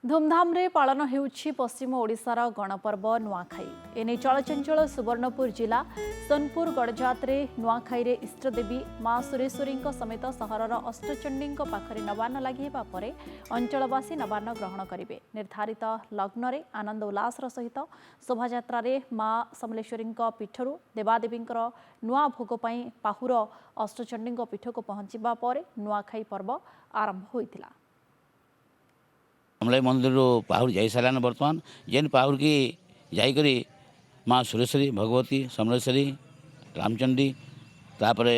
धूमधाम रे पालन हेउछि पश्चिम ओडिशार गणपर्व नुआखाई एने चलचंचल सुवर्णपुर जिला सोनपुर गड़जात्रे नुआखाई रे इष्टदेवी मां सुरेश्वरी समेत सहरर अष्टचंडी पाखरे नवान्न लागि हेबा परे अंचलवासी नवान्न ग्रहण करिवे। निर्धारित लग्न रे आनंद उल्लासर सहित शोभायात्रा रे मां समलेश्वरी पीठरू देवादेवींकर नुआ भोग पई पाहुर अष्टचंडी पीठको पहुंचीबा परे नुआखाई पर्व आरंभ होइतिला। समलाई मंदिर पाहुर जाई सारान बर्तमान जेन पाहुर की जाइकरी माँ सुरेश्वरी भगवती समलेश्वरी रामचंडी तापरे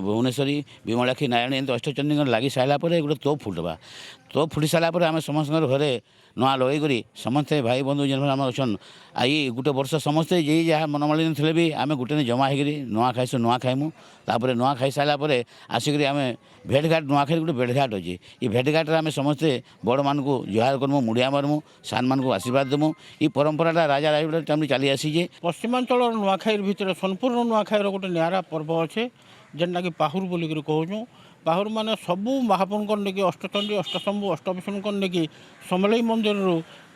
भुवनेश्वरी विमलाक्षी नारायण एम अष्टचंडी लगी सारा गोटे तोप फुटवा तोप फुटी सारापर आम समस्त घरे नुआ लगे समस्ते भाई बंधु जेन आम अच्छन आई गोटे वर्ष समस्ते जी जहाँ मनमालिन थे भी आम गोटे जमा होकर नुआ खाइसु नुआ खाइमु तापर नुआ खाई सारापर आसिक आम भेटघाट नुआखाई गोटे भेटघाट अच्छे ये भेटघाट आम समस्ते बड़ मान को जुहार करमु मुड़िया मारमु सान मान को आशीर्वाद देमु ये परंपराटा राजा राजूर टाइम चली आसीजे। पश्चिमांचल नुआखाई भितर सोनपुर नुआखाई गोटे निरा पर्व अच्छे जेनटा कि पाहुर बोलिक कहूँ पाहुर माने सबू महापुर नेकी अष्टचंडी अष्टशंभु अष्टविष्णु नेकी समलई मंदिर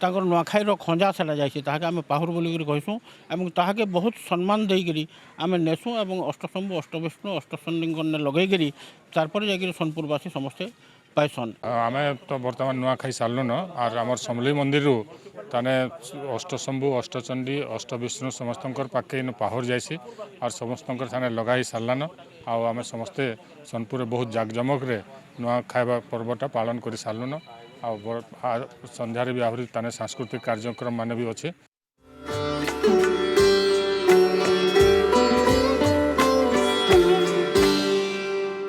ताकर नुआखाई खंजा सेटा जाइए ताके आम पाहुर बोलिक कहसूँ और ताके बहुत सम्मान देकरी आम नेसुँ और अष्टशंभु अष्टविष्णु अष्टचंडी लगेकरी तारपर जाकि सोनपुरवासी समस्ते पाइसन। आम तो बर्तमान नुआ खाई सारू न और आम समलई मंदिर ताने अष्टशंभु अष्टचंडी अष्टविष्णु समस्त पाखे पाहुर जाइसी और समस्त लगाई सारान आम समस्ते सोनपुर बहुत जाकजमक नुआ खाଇବା पर्वटा पालन कर सारून आ संध्यारे भी आहरी ताने सांस्कृतिक कार्यक्रम मान भी अच्छे।